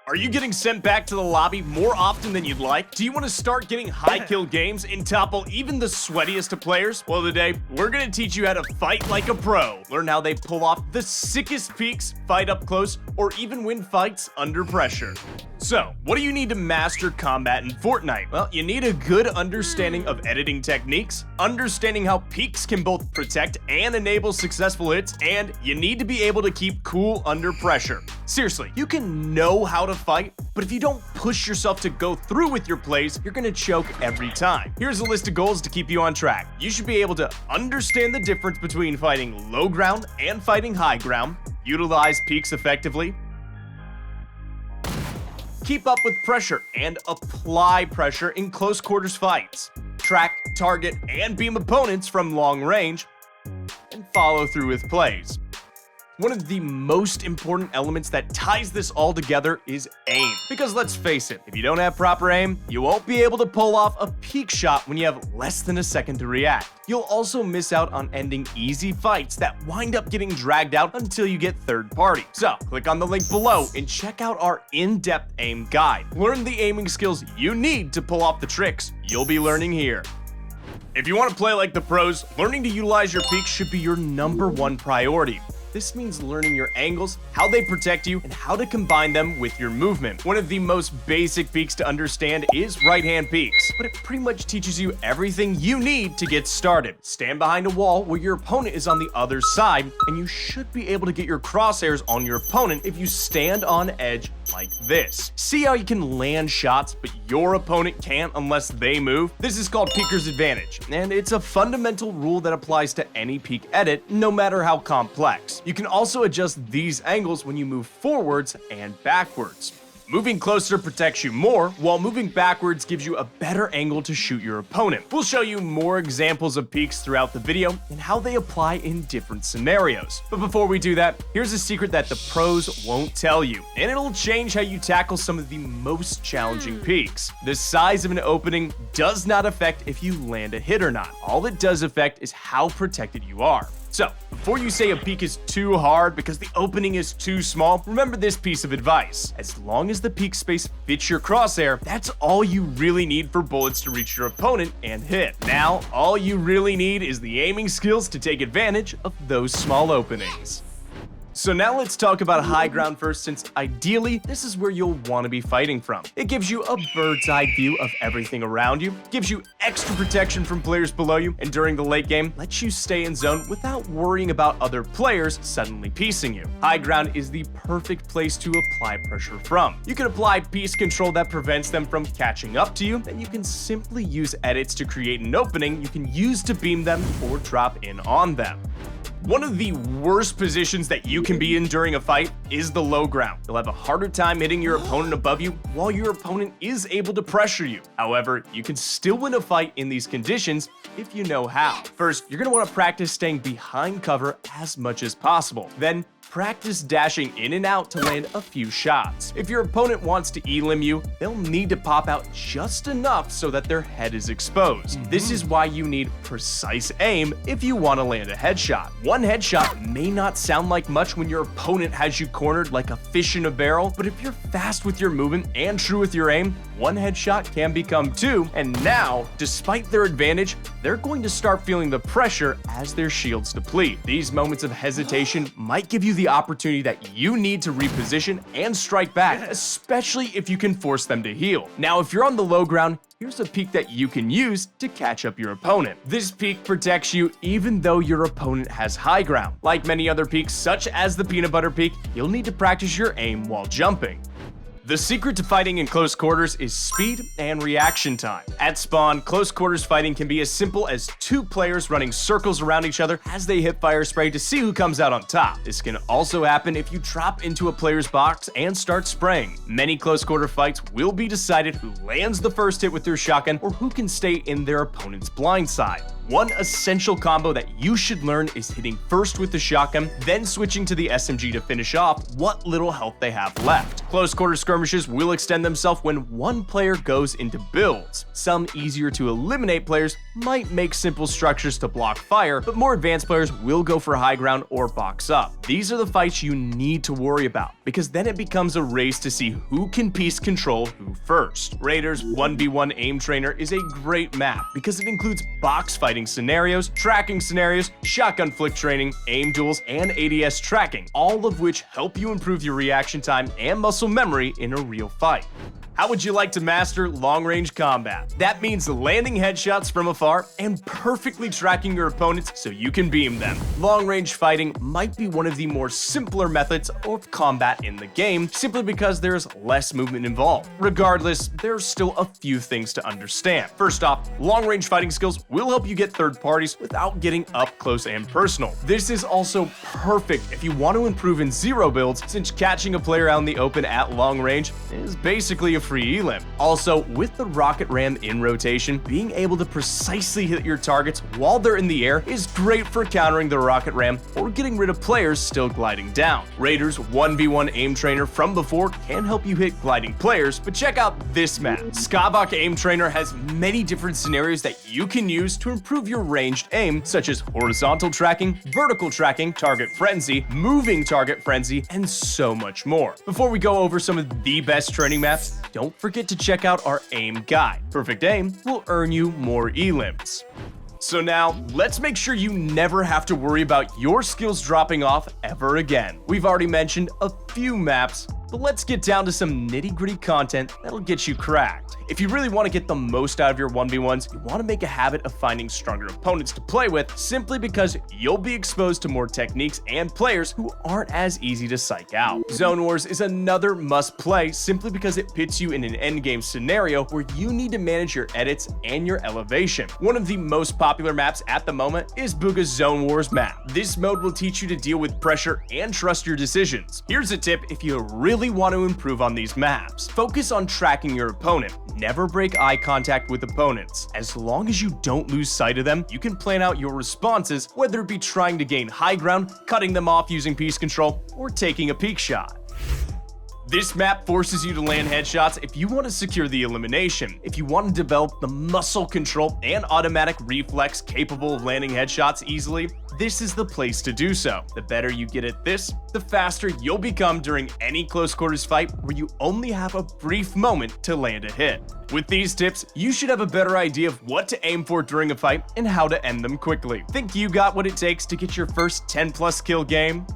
Are you getting sent back to the lobby more often than you'd like? Do you want to start getting high kill games and topple even the sweatiest of players? Well, today, we're going to teach you how to fight like a pro. Learn how they pull off the sickest peaks, fight up close, or even win fights under pressure. So, what do you need to master combat in Fortnite? Well, you need a good understanding of editing techniques, understanding how peaks can both protect and enable successful hits, and you need to be able to keep cool under pressure. Seriously, you can know how to fight, but if you don't push yourself to go through with your plays, you're gonna choke every time. Here's a list of goals to keep you on track. You should be able to understand the difference between fighting low ground and fighting high ground, utilize peaks effectively, keep up with pressure and apply pressure in close quarters fights, track, target, and beam opponents from long range, and follow through with plays. One of the most important elements that ties this all together is aim. Because let's face it, if you don't have proper aim, you won't be able to pull off a peak shot when you have less than a second to react. You'll also miss out on ending easy fights that wind up getting dragged out until you get third party. So, click on the link below and check out our in-depth aim guide. Learn the aiming skills you need to pull off the tricks you'll be learning here. If you want to play like the pros, learning to utilize your peaks should be your #1 priority. This means learning your angles, how they protect you, and how to combine them with your movement. One of the most basic peaks to understand is right-hand peaks, but it pretty much teaches you everything you need to get started. Stand behind a wall where your opponent is on the other side, and you should be able to get your crosshairs on your opponent if you stand on edge like this. See how you can land shots, but your opponent can't unless they move? This is called Peeker's Advantage, and it's a fundamental rule that applies to any peak edit, no matter how complex. You can also adjust these angles when you move forwards and backwards. Moving closer protects you more, while moving backwards gives you a better angle to shoot your opponent. We'll show you more examples of peaks throughout the video and how they apply in different scenarios. But before we do that, here's a secret that the pros won't tell you, and it'll change how you tackle some of the most challenging peaks. The size of an opening does not affect if you land a hit or not. All it does affect is how protected you are. So, before you say a peak is too hard because the opening is too small, remember this piece of advice. As long as the peak space fits your crosshair, that's all you really need for bullets to reach your opponent and hit. Now, all you really need is the aiming skills to take advantage of those small openings. So now let's talk about high ground first, since ideally, this is where you'll want to be fighting from. It gives you a bird's eye view of everything around you, gives you extra protection from players below you, and during the late game, lets you stay in zone without worrying about other players suddenly piecing you. High ground is the perfect place to apply pressure from. You can apply piece control that prevents them from catching up to you, then you can simply use edits to create an opening you can use to beam them or drop in on them. One of the worst positions that you can be in during a fight is the low ground. You'll have a harder time hitting your opponent above you while your opponent is able to pressure you. However, you can still win a fight in these conditions if you know how. First, you're going to want to practice staying behind cover as much as possible. Then, practice dashing in and out to land a few shots. If your opponent wants to elim you, they'll need to pop out just enough so that their head is exposed. This is why you need precise aim if you want to land a headshot. One headshot may not sound like much when your opponent has you cornered like a fish in a barrel, but if you're fast with your movement and true with your aim, one headshot can become two, and now, despite their advantage, they're going to start feeling the pressure as their shields deplete. These moments of hesitation might give you the opportunity that you need to reposition and strike back, especially if you can force them to heal. Now, if you're on the low ground, here's a peak that you can use to catch up your opponent. This peak protects you even though your opponent has high ground. Like many other peaks, such as the peanut butter peak, you'll need to practice your aim while jumping. The secret to fighting in close quarters is speed and reaction time. At spawn, close quarters fighting can be as simple as two players running circles around each other as they hit fire spray to see who comes out on top. This can also happen if you drop into a player's box and start spraying. Many close quarter fights will be decided who lands the first hit with their shotgun or who can stay in their opponent's blind side. One essential combo that you should learn is hitting first with the shotgun, then switching to the SMG to finish off what little health they have left. Close quarter skirmishes will extend themselves when one player goes into builds. Some easier to eliminate players might make simple structures to block fire, but more advanced players will go for high ground or box up. These are the fights you need to worry about, because then it becomes a race to see who can piece control who first. Raiders 1v1 Aim Trainer is a great map because it includes box fighting scenarios, tracking scenarios, shotgun flick training, aim duels, and ADS tracking, all of which help you improve your reaction time and muscle memory in a real fight. How would you like to master long-range combat? That means landing headshots from afar and perfectly tracking your opponents so you can beam them. Long-range fighting might be one of the more simpler methods of combat in the game, simply because there's less movement involved. Regardless, there's still a few things to understand. First off, long-range fighting skills will help you get third parties without getting up close and personal. This is also perfect if you want to improve in zero builds, since catching a player out in the open at long range is basically a free elim. Also, with the rocket ram in rotation, being able to precisely hit your targets while they're in the air is great for countering the rocket ram or getting rid of players still gliding down. Raiders 1v1 Aim Trainer from before can help you hit gliding players, but check out this map. Skavak Aim Trainer has many different scenarios that you can use to improve your ranged aim, such as horizontal tracking, vertical tracking, target frenzy, moving target frenzy, and so much more. Before we go over some of the best training maps, don't forget to check out our aim guide. Perfect aim will earn you more elims. So now, let's make sure you never have to worry about your skills dropping off ever again. We've already mentioned a few maps, but let's get down to some nitty-gritty content that'll get you cracked. If you really want to get the most out of your 1v1s, you want to make a habit of finding stronger opponents to play with, simply because you'll be exposed to more techniques and players who aren't as easy to psych out. Zone Wars is another must-play simply because it pits you in an endgame scenario where you need to manage your edits and your elevation. One of the most popular maps at the moment is Bugha's Zone Wars map. This mode will teach you to deal with pressure and trust your decisions. Here's a tip if you really want to improve on these maps. Focus on tracking your opponent. Never break eye contact with opponents. As long as you don't lose sight of them, you can plan out your responses, whether it be trying to gain high ground, cutting them off using piece control, or taking a peek shot. This map forces you to land headshots if you want to secure the elimination. If you want to develop the muscle control and automatic reflex capable of landing headshots easily, this is the place to do so. The better you get at this, the faster you'll become during any close quarters fight where you only have a brief moment to land a hit. With these tips, you should have a better idea of what to aim for during a fight and how to end them quickly. Think you got what it takes to get your first 10+ kill game?